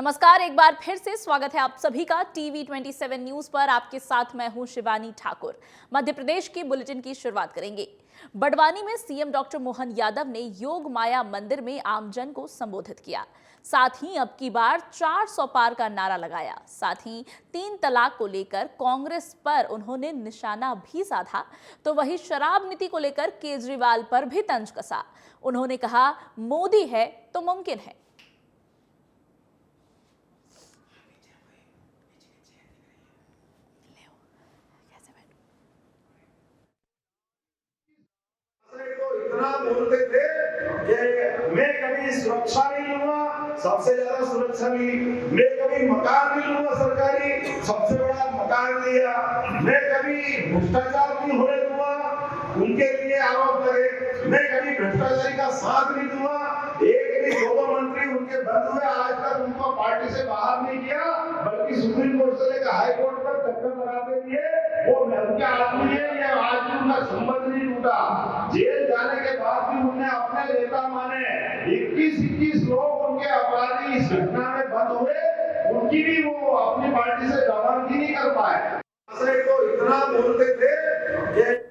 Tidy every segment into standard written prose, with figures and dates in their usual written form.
नमस्कार, एक बार फिर से स्वागत है आप सभी का टीवी 27 न्यूज पर। आपके साथ मैं हूं शिवानी ठाकुर। मध्य प्रदेश के बुलेटिन की शुरुआत करेंगे। बड़वानी में सीएम डॉक्टर मोहन यादव ने योग माया मंदिर में आमजन को संबोधित किया। साथ ही अब की बार 400 पार का नारा लगाया। साथ ही 3 तलाक को लेकर कांग्रेस पर उन्होंने निशाना भी साधा, तो वही शराब नीति को लेकर केजरीवाल पर भी तंज कसा। उन्होंने कहा, मोदी है तो मुमकिन है। इतना बोलते थे कि मैं कभी सुरक्षा नहीं लूंगा, सबसे ज्यादा सुरक्षा ली, मैं कभी मकान नहीं लूंगा सरकारी, सबसे बड़ा मकान लिया, मैं कभी भ्रष्टाचार नहीं होने दूंगा, उनके लिए आरोप लगे, मैं कभी भ्रष्टाचारी का साथ नहीं दूंगा। एक नहीं दो मंत्री उनके बंद हुए, आज तक उनको पार्टी से बाहर नहीं किया, बल्कि सुप्रीम कोर्ट से लेकर हाई कोर्ट तक चक्कर लगाते दिए। वो उनके आदमी है, ये आज भी उनका संबंध नहीं टूटा। जेल जाने के बाद भी उन्हें अपने नेता माने। 21 लोग उनके अपराधी इस घटना में बंद हुए, उनकी भी वो अपनी पार्टी से जमानती नहीं कर पाए। तो इतना बोलते थे कि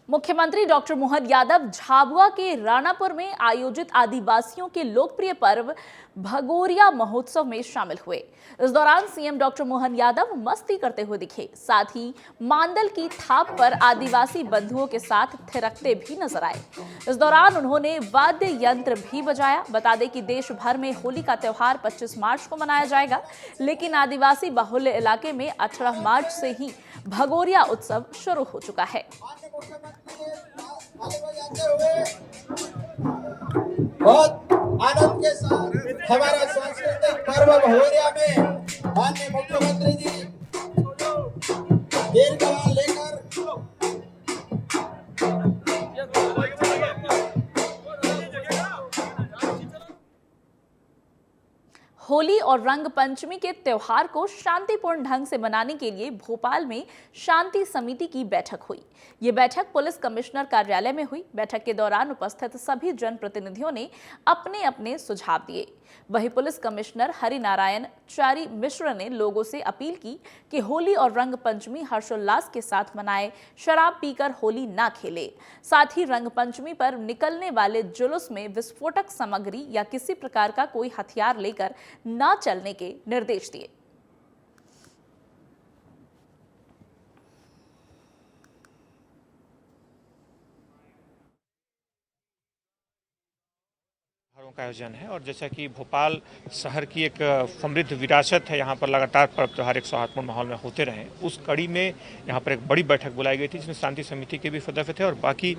मुख्यमंत्री डॉक्टर मोहन यादव झाबुआ के राणापुर में आयोजित आदिवासियों के लोकप्रिय पर्व भगोरिया महोत्सव में शामिल हुए। इस दौरान सीएम डॉक्टर मोहन यादव मस्ती करते हुए दिखे। साथ ही मांडल की थाप पर आदिवासी बंधुओं के साथ थिरकते भी नजर आए। इस दौरान उन्होंने वाद्य यंत्र भी बजाया। बता दें कि देश भर में होली का त्योहार 25 मार्च को मनाया जाएगा, लेकिन आदिवासी बाहुल्य इलाके में 18 मार्च से ही भगोरिया उत्सव शुरू हो चुका है। बहुत आनंद के साथ हमारा सांस्कृतिक पर्व भगोरिया में माननीय मुख्यमंत्री जी दीर्घकाल लेकर होली और रंग पंचमी के त्योहार को शांतिपूर्ण ढंग से मनाने के लिए भोपाल में शांति समिति की बैठक हुई। ये बैठक पुलिस कमिश्नर कार्यालय में हुई। बैठक के दौरान उपस्थित सभी जनप्रतिनिधियों ने अपने अपने सुझाव दिए। वहीं पुलिस कमिश्नर हरिनारायण चारी मिश्र ने लोगों से अपील की कि होली और रंग पंचमी हर्षोल्लास के साथ मनाए, शराब पीकर होली ना खेले। साथ ही रंग पंचमी पर निकलने वाले जुलूस में विस्फोटक सामग्री या किसी प्रकार का कोई हथियार लेकर ना चलने के निर्देश दिए। का आयोजन है और जैसा कि भोपाल शहर की एक समृद्ध विरासत है, यहाँ पर लगातार पर्व त्योहार एक सौहार्दपूर्ण माहौल में होते रहे। उस कड़ी में यहाँ पर एक बड़ी बैठक बुलाई गई थी, जिसमें शांति समिति के भी सदस्य थे और बाकी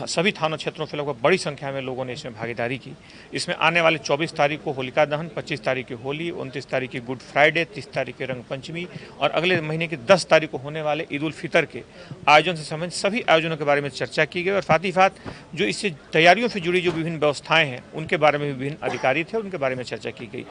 सभी थाना क्षेत्रों से लगभग बड़ी संख्या में लोगों ने इसमें भागीदारी की। इसमें आने वाले 24 तारीख को होलिका दहन, 25 तारीख की होली, 29 तारीख की गुड फ्राइडे, 30 तारीख की रंग पंचमी और अगले महीने की 10 तारीख को होने वाले ईद उल फितर के आयोजन से संबंधित सभी आयोजनों के बारे में चर्चा की गई और साथ ही साथ जो इससे तैयारियों से जुड़ी जो विभिन्न व्यवस्थाएं हैं उनके बारे में विभिन्न अधिकारी थे, उनके बारे में चर्चा की गई।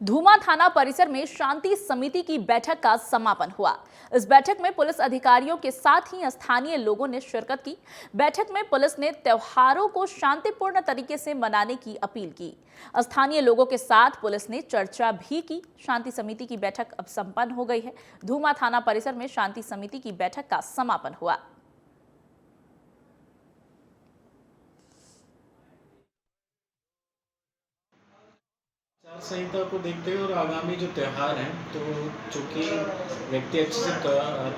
धूमा थाना परिसर में शांति समिति की बैठक का समापन हुआ। इस बैठक में पुलिस अधिकारियों के साथ ही स्थानीय लोगों ने शिरकत की। बैठक में पुलिस ने त्योहारों को शांतिपूर्ण तरीके से मनाने की अपील की। स्थानीय लोगों के साथ पुलिस ने चर्चा भी की। शांति समिति की बैठक अब संपन्न हो गई है। धूमा थाना परिसर में शांति समिति की बैठक का समापन हुआ। आचार संहिता को देखते हुए और आगामी जो त्यौहार हैं, तो चूँकि व्यक्ति अच्छे से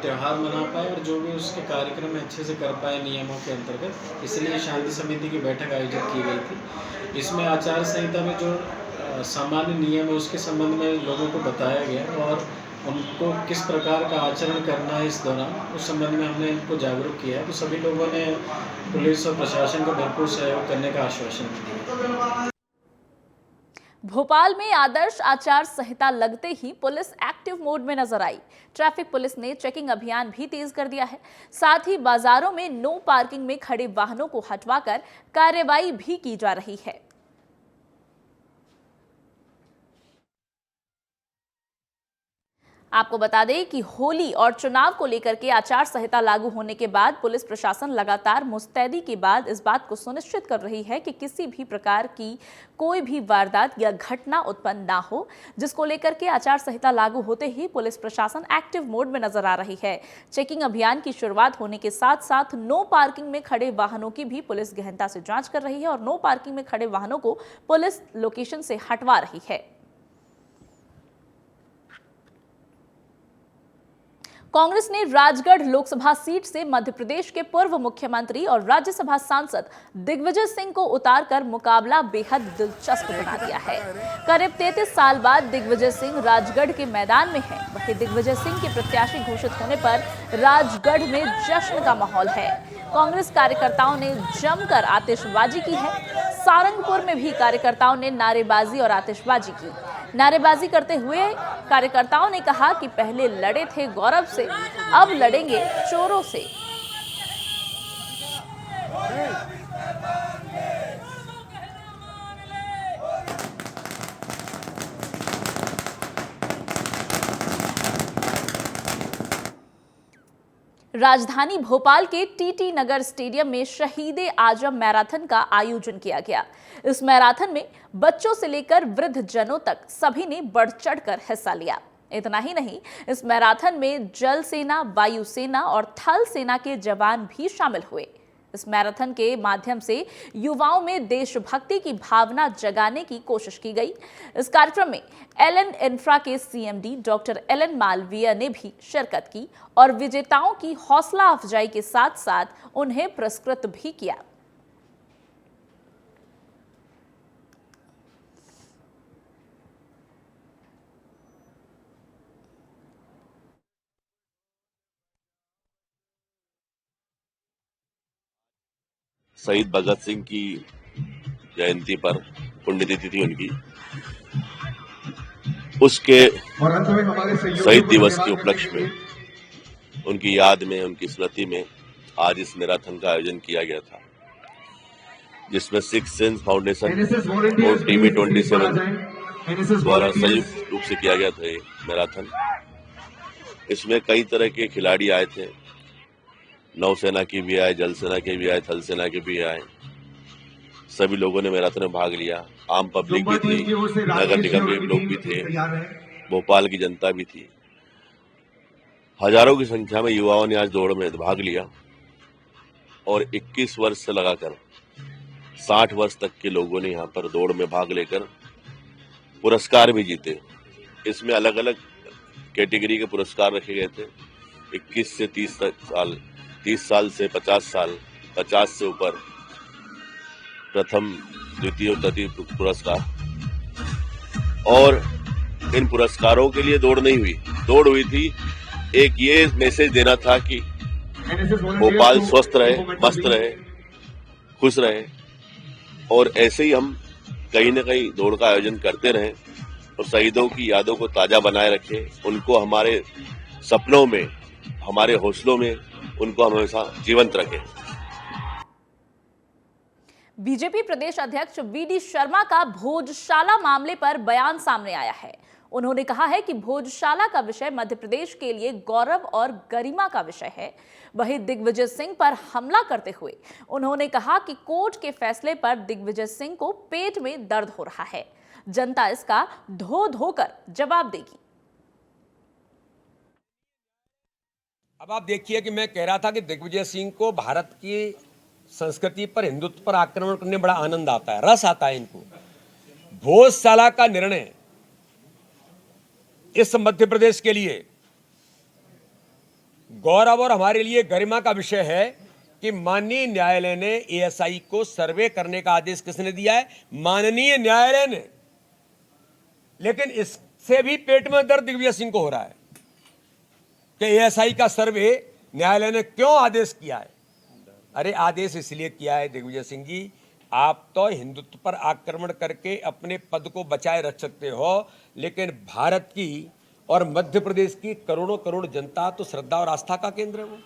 त्यौहार मना पाए और जो भी उसके कार्यक्रम अच्छे से कर पाए नियमों के अंतर्गत, इसलिए शांति समिति की बैठक आयोजित की गई थी। इसमें आचार संहिता में जो सामान्य नियम है उसके संबंध में लोगों को बताया गया और उनको किस प्रकार का आचरण करना है इस दौरान, उस संबंध में हमने इनको जागरूक किया। तो सभी लोगों ने पुलिस और प्रशासन को भरपूर सहयोग करने का आश्वासन दिया। भोपाल में आदर्श आचार संहिता लगते ही पुलिस एक्टिव मोड में नजर आई। ट्रैफिक पुलिस ने चेकिंग अभियान भी तेज कर दिया है। साथ ही बाजारों में नो पार्किंग में खड़े वाहनों को हटवाकर कार्रवाई भी की जा रही है। आपको बता दें कि होली और चुनाव को लेकर के आचार संहिता लागू होने के बाद पुलिस प्रशासन लगातार मुस्तैदी के बाद इस बात को सुनिश्चित कर रही है कि किसी भी प्रकार की कोई भी वारदात या घटना उत्पन्न ना हो, जिसको लेकर के आचार संहिता लागू होते ही पुलिस प्रशासन एक्टिव मोड में नजर आ रही है। चेकिंग अभियान की शुरुआत होने के साथ साथ नो पार्किंग में खड़े वाहनों की भी पुलिस गहनता से जांच कर रही है और नो पार्किंग में खड़े वाहनों को पुलिस लोकेशन से हटवा रही है। कांग्रेस ने राजगढ़ लोकसभा सीट से मध्य प्रदेश के पूर्व मुख्यमंत्री और राज्यसभा सांसद दिग्विजय सिंह को उतारकर मुकाबला बेहद दिलचस्प बना दिया है। करीब 33 साल बाद दिग्विजय सिंह राजगढ़ के मैदान में हैं। वहीं दिग्विजय सिंह के प्रत्याशी घोषित होने पर राजगढ़ में जश्न का माहौल है। कांग्रेस कार्यकर्ताओं ने जमकर आतिशबाजी की है। सारंगपुर में भी कार्यकर्ताओं ने नारेबाजी और आतिशबाजी की। नारेबाजी करते हुए कार्यकर्ताओं ने कहा कि पहले लड़े थे गौरव से, अब लड़ेंगे चोरों से। राजधानी भोपाल के टीटी नगर स्टेडियम में शहीदे आजम मैराथन का आयोजन किया गया। इस मैराथन में बच्चों से लेकर वृद्ध जनों तक सभी ने बढ़ चढ़कर हिस्सा लिया। इतना ही नहीं, इस मैराथन में जल सेना, वायु सेना और थल सेना के जवान भी शामिल हुए। इस मैराथन के माध्यम से युवाओं में देशभक्ति की भावना जगाने की कोशिश की गई। इस कार्यक्रम में एलन इंफ्रा के सीएमडी डॉक्टर एलन मालवीय ने भी शिरकत की और विजेताओं की हौसला अफजाई के साथ साथ उन्हें पुरस्कृत भी किया। शहीद भगत सिंह की जयंती पर पुण्यतिथि थी उनकी, उसके शहीद दिवस के उपलक्ष्य में, उनकी याद में, उनकी स्मृति में आज इस मैराथन का आयोजन किया गया था, जिसमें सिक्स सेंस फाउंडेशन और टीवी 27 द्वारा संयुक्त रूप से किया गया था ये मैराथन। इसमें कई तरह के खिलाड़ी आए थे, नौसेना की भी आए, जल सेना के भी आए, थल सेना के भी आए। सभी लोगों ने मैराथन में भाग लिया। आम पब्लिक भी थी, नगर निगम के लोग भी थे, भोपाल की जनता भी थी। हजारों की संख्या में युवाओं ने आज दौड़ में भाग लिया और 21 वर्ष से लगाकर 60 वर्ष तक के लोगों ने यहाँ पर दौड़ में भाग लेकर पुरस्कार भी जीते। इसमें अलग अलग कैटेगरी के पुरस्कार रखे गए थे। 21 से 30 साल, 30 साल से 50 साल, 50 से ऊपर प्रथम, द्वितीय और तृतीय पुरस्कार। और इन पुरस्कारों के लिए दौड़ नहीं हुई, दौड़ हुई थी एक ये मैसेज देना था कि भोपाल स्वस्थ रहे, मस्त रहे, खुश रहे। और ऐसे ही हम कहीं न कहीं दौड़ का आयोजन करते रहें और शहीदों की यादों को ताजा बनाए रखें, उनको हमारे सपनों में, हमारे हौसलों में उनको हमेशा जीवंत रखें। बीजेपी प्रदेश अध्यक्ष वीडी शर्मा का भोजशाला मामले पर बयान सामने आया है। उन्होंने कहा है कि भोजशाला का विषय मध्य प्रदेश के लिए गौरव और गरिमा का विषय है। वहीं दिग्विजय सिंह पर हमला करते हुए उन्होंने कहा कि कोर्ट के फैसले पर दिग्विजय सिंह को पेट में दर्द हो रहा है। जनता इसका धो धोकर जवाब देगी। अब आप देखिए कि मैं कह रहा था कि दिग्विजय सिंह को भारत की संस्कृति पर, हिंदुत्व पर आक्रमण करने बड़ा आनंद आता है, रस आता है इनको। भोजशाला का निर्णय इस मध्य प्रदेश के लिए गौरव और हमारे लिए गरिमा का विषय है कि माननीय न्यायालय ने एएसआई को सर्वे करने का आदेश किसने दिया है? माननीय न्यायालय ने। लेकिन इससे भी पेट में दर्द दिग्विजय सिंह को हो रहा है कि एएसआई का सर्वे न्यायालय ने क्यों आदेश किया है। अरे आदेश इसलिए किया है दिग्विजय सिंह जी, आप तो हिंदुत्व पर आक्रमण करके अपने पद को बचाए रख सकते हो, लेकिन भारत की और मध्य प्रदेश की करोड़ों करोड़ जनता तो श्रद्धा और आस्था का केंद्र है वो।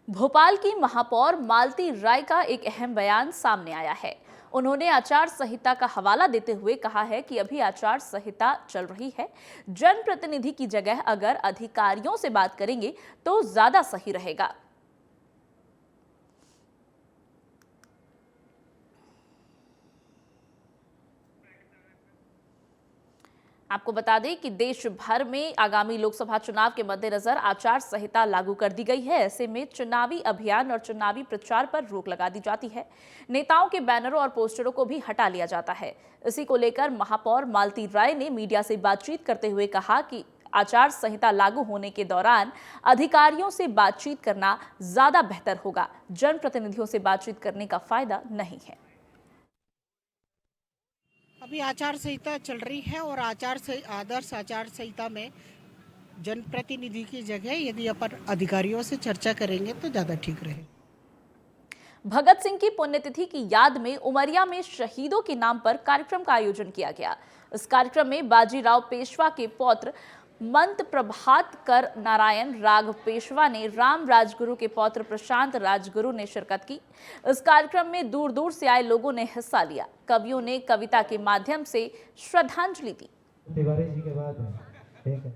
भोपाल की महापौर मालती राय का एक अहम बयान सामने आया है। उन्होंने आचार संहिता का हवाला देते हुए कहा है कि अभी आचार संहिता चल रही है। जनप्रतिनिधि की जगह अगर अधिकारियों से बात करेंगे तो ज्यादा सही रहेगा। आपको बता दें कि देश भर में आगामी लोकसभा चुनाव के मद्देनजर आचार संहिता लागू कर दी गई है। ऐसे में चुनावी अभियान और चुनावी प्रचार पर रोक लगा दी जाती है। नेताओं के बैनरों और पोस्टरों को भी हटा लिया जाता है। इसी को लेकर महापौर मालती राय ने मीडिया से बातचीत करते हुए कहा कि आचार संहिता लागू होने के दौरान अधिकारियों से बातचीत करना ज्यादा बेहतर होगा। जनप्रतिनिधियों से बातचीत करने का फायदा नहीं है। अभी आचार संहिता चल रही है और आदर्श आचार संहिता में जनप्रतिनिधि की जगह यदि अपन अधिकारियों से चर्चा करेंगे तो ज़्यादा ठीक रहे। भगत सिंह की पुण्यतिथि की याद में उमरिया में शहीदों के नाम पर कार्यक्रम का आयोजन किया गया। इस कार्यक्रम में बाजीराव पेशवा के पौत्र मंत प्रभात कर नारायण राघव पेशवा ने राम राजगुरु के पौत्र प्रशांत राजगुरु ने शिरकत की। इस कार्यक्रम में दूर दूर से आए लोगों ने हिस्सा लिया। कवियों ने कविता के माध्यम से श्रद्धांजलि दी। तिवारी जी के बाद ठीक है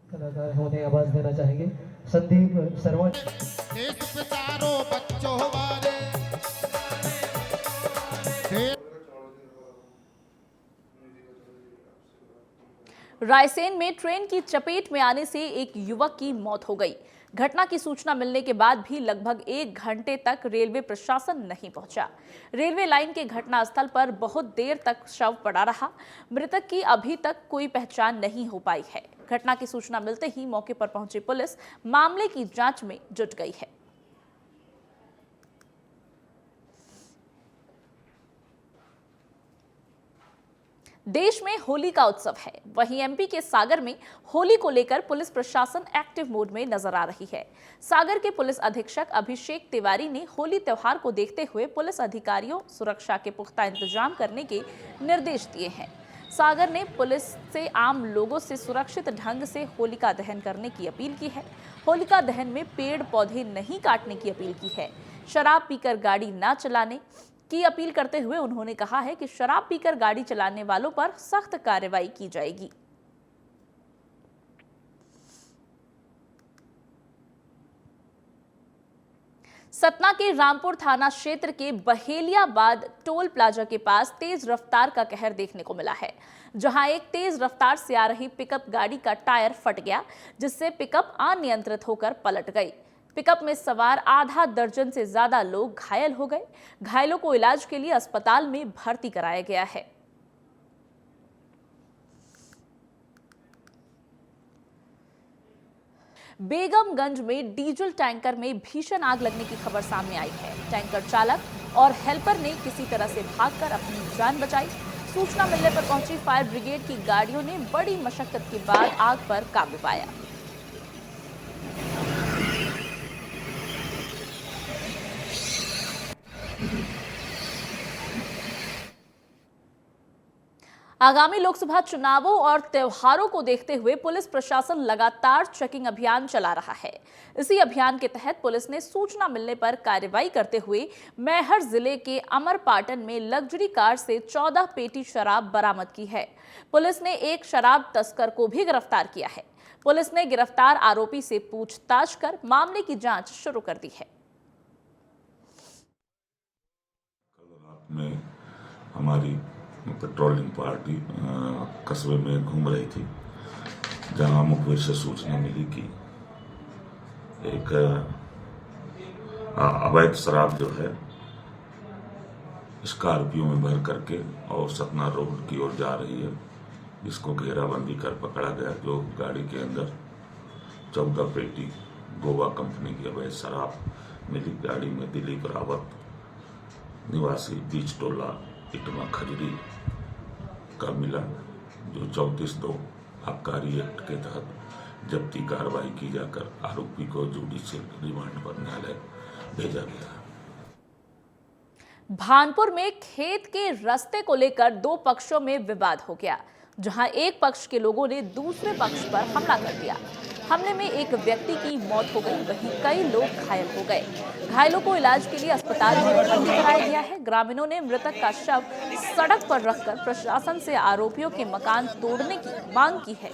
कलाकार होने आवाज देना चाहेंगे संदीप सरवण। रायसेन में ट्रेन की चपेट में आने से एक युवक की मौत हो गई। घटना की सूचना मिलने के बाद भी लगभग 1 घंटे तक रेलवे प्रशासन नहीं पहुंचा। रेलवे लाइन के घटनास्थल पर बहुत देर तक शव पड़ा रहा। मृतक की अभी तक कोई पहचान नहीं हो पाई है। घटना की सूचना मिलते ही मौके पर पहुंची पुलिस मामले की जांच में जुट गई है। देश में होली का उत्सव है, वहीं एमपी के सागर में होली को लेकर पुलिस प्रशासन एक्टिव मोड में नजर आ रही है। सागर के पुलिस अधीक्षक अभिषेक तिवारी ने होली त्योहार को देखते हुए पुलिस अधिकारियों सुरक्षा के पुख्ता इंतजाम करने के निर्देश दिए हैं। सागर ने पुलिस से आम लोगों से सुरक्षित ढंग से होलिका दहन करने की अपील की है। होलिका दहन में पेड़ पौधे नहीं काटने की अपील की है। शराब पीकर गाड़ी न चलाने की अपील करते हुए उन्होंने कहा है कि शराब पीकर गाड़ी चलाने वालों पर सख्त कार्रवाई की जाएगी। सतना के रामपुर थाना क्षेत्र के बहेलियाबाद टोल प्लाजा के पास तेज रफ्तार का कहर देखने को मिला है, जहां एक तेज रफ्तार से आ रही पिकअप गाड़ी का टायर फट गया, जिससे पिकअप अनियंत्रित होकर पलट गई। पिकअप में सवार आधा दर्जन से ज्यादा लोग घायल हो गए। घायलों को इलाज के लिए अस्पताल में भर्ती कराया गया है। बेगमगंज में डीजल टैंकर में भीषण आग लगने की खबर सामने आई है। टैंकर चालक और हेल्पर ने किसी तरह से भागकर अपनी जान बचाई। सूचना मिलने पर पहुंची फायर ब्रिगेड की गाड़ियों ने बड़ी मशक्कत के बाद आग पर काबू पाया। आगामी लोकसभा चुनावों और त्योहारों को देखते हुए पुलिस प्रशासन लगातार चेकिंग अभियान चला रहा है। इसी अभियान के तहत पुलिस ने सूचना मिलने पर कार्रवाई करते हुए मैहर जिले के अमरपाटन में लग्जरी कार से 14 पेटी शराब बरामद की है। पुलिस ने एक शराब तस्कर को भी गिरफ्तार किया है। पुलिस ने गिरफ्तार आरोपी से पूछताछ कर मामले की जांच शुरू कर दी है। में हमारी पेट्रोलिंग पार्टी कस्बे में घूम रही थी, जहां मुखबिर से सूचना मिली कि एक अवैध शराब जो है स्कॉर्पियो में भर करके और सतना रोड की ओर जा रही है, जिसको घेराबंदी कर पकड़ा गया। जो गाड़ी के अंदर 14 पेटी गोवा कंपनी की अवैध शराब मिली। गाड़ी में दिलीप रावत निवासी बीच टोला इटमा खजरी का मिला, जो 34(2) आबकारी एक्ट के तहत जब्ती कार्रवाई की जाकर आरोपी को जुडिशियल रिमांड पर न्यायालय भेजा गया। भानपुर में खेत के रास्ते को लेकर 2 पक्षों में विवाद हो गया, जहां एक पक्ष के लोगों ने दूसरे पक्ष पर हमला कर दिया। हमले में एक व्यक्ति की मौत हो गई, वहीं कई लोग घायल हो गए। घायलों को इलाज के लिए अस्पताल में भर्ती कराया गया है। ग्रामीणों ने मृतक का शव सड़क पर रखकर प्रशासन से आरोपियों के मकान तोड़ने की मांग की है।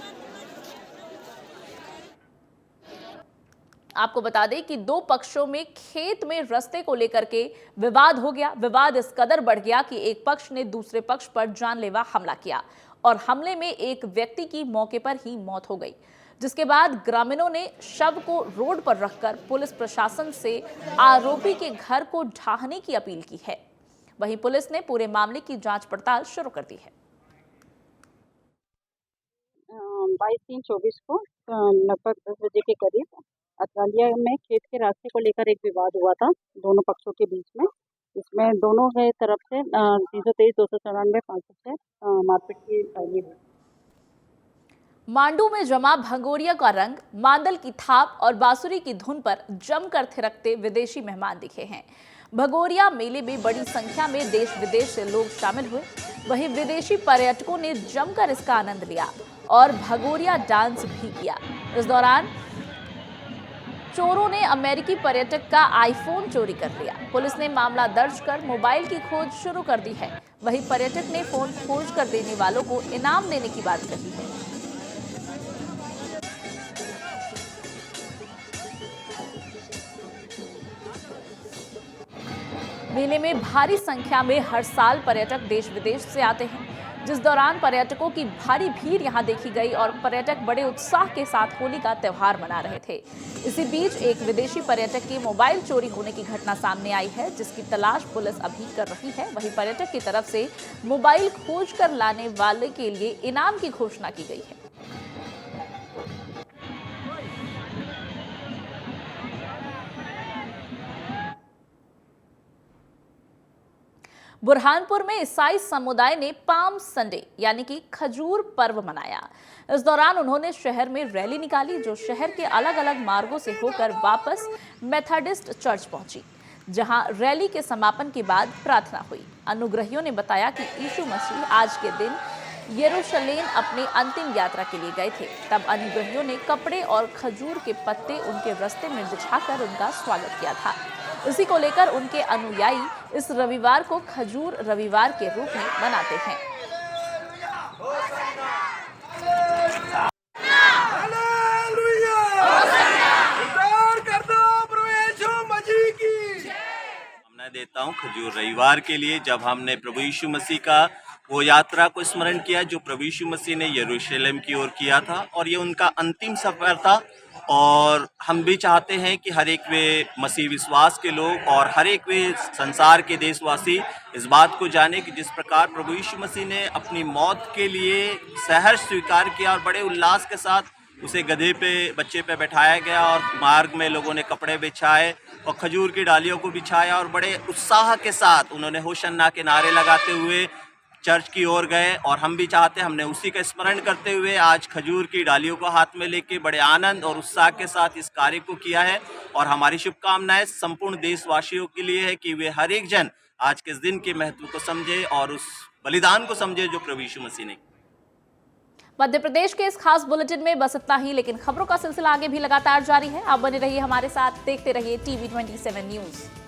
आपको बता दें कि दो पक्षों में खेत में रास्ते को लेकर के विवाद हो गया। विवाद इस कदर बढ़ गया कि एक पक्ष ने दूसरे पक्ष पर जानलेवा हमला किया और हमले में एक व्यक्ति की मौके पर ही मौत हो गई, जिसके बाद ग्रामीणों ने शव को रोड पर रखकर पुलिस प्रशासन से आरोपी के घर को ढाहने की अपील की है। वहीं पुलिस ने पूरे मामले की जांच पड़ताल शुरू कर दी है। 22/3/24 को लगभग 10 बजे के करीब अतरालिया में खेत के रास्ते को लेकर एक विवाद हुआ था दोनों पक्षों के बीच में। इसमें दोनों के तरफ से 323, 294, 506 मारपीट की फाइलें हुई। मांडू में जमा भगोरिया का रंग, मांदल की थाप और बांसुरी की धुन पर जमकर थिरकते विदेशी मेहमान दिखे हैं। भगोरिया मेले में बड़ी संख्या में देश विदेश से लोग शामिल हुए। वहीं विदेशी पर्यटकों ने जमकर इसका आनंद लिया और भगोरिया डांस भी किया। इस दौरान चोरों ने अमेरिकी पर्यटक का आईफोन चोरी कर लिया। पुलिस ने मामला दर्ज कर मोबाइल की खोज शुरू कर दी है। वहीं पर्यटक ने फोन खोज कर देने वालों को इनाम देने की बात कही है। मेले में भारी संख्या में हर साल पर्यटक देश विदेश से आते हैं, जिस दौरान पर्यटकों की भारी भीड़ यहां देखी गई और पर्यटक बड़े उत्साह के साथ होली का त्यौहार मना रहे थे। इसी बीच एक विदेशी पर्यटक की मोबाइल चोरी होने की घटना सामने आई है, जिसकी तलाश पुलिस अभी कर रही है। वहीं पर्यटक की तरफ से मोबाइल खोज कर लाने वाले के लिए इनाम की घोषणा की गई है। बुरहानपुर में ईसाई समुदाय ने पाम संडे यानी कि खजूर पर्व मनाया। इस दौरान उन्होंने शहर में रैली निकाली, जो शहर के अलग अलग मार्गों से होकर वापस मेथोडिस्ट चर्च पहुंची, जहां रैली के समापन के बाद प्रार्थना हुई। अनुग्रहियों ने बताया कि यीशु मसीह आज के दिन यरूशलेम अपनी अंतिम यात्रा के लिए गए थे। तब अनुग्रहियों ने कपड़े और खजूर के पत्ते उनके रास्ते में बिछाकर उनका स्वागत किया था। इसी को लेकर उनके अनुयायी इस रविवार को खजूर रविवार के रूप में मनाते हैं। मैं देता हूँ खजूर रविवार के लिए, जब हमने प्रभु यीशु मसीह का वो यात्रा को स्मरण किया जो प्रभु यीशु मसीह ने यरूशलेम की ओर किया था, और ये उनका अंतिम सफर था। और हम भी चाहते हैं कि हर एक वे मसीह विश्वास के लोग और हर एक वे संसार के देशवासी इस बात को जाने कि जिस प्रकार प्रभु यीशु मसीह ने अपनी मौत के लिए सहर्ष स्वीकार किया और बड़े उल्लास के साथ उसे गधे पे बच्चे पे बैठाया गया और मार्ग में लोगों ने कपड़े बिछाए और खजूर की डालियों को बिछाया और बड़े उत्साह के साथ उन्होंने होशन्ना के नारे लगाते हुए चर्च की ओर गए। और हम भी चाहते हैं, हमने उसी का स्मरण करते हुए आज खजूर की डालियों को हाथ में लेके बड़े आनंद और उत्साह के साथ इस कार्य को किया है। और हमारी शुभकामनाएं संपूर्ण देशवासियों के लिए है कि वे हर एक जन आज के इस दिन के महत्व को समझे और उस बलिदान को समझे जो प्रभु यीशु मसीह ने। मध्य प्रदेश के इस खास बुलेटिन में बस इतना ही, लेकिन खबरों का सिलसिला आगे भी लगातार जारी है। आप बने रहिए हमारे साथ, देखते रहिए TV 27 न्यूज।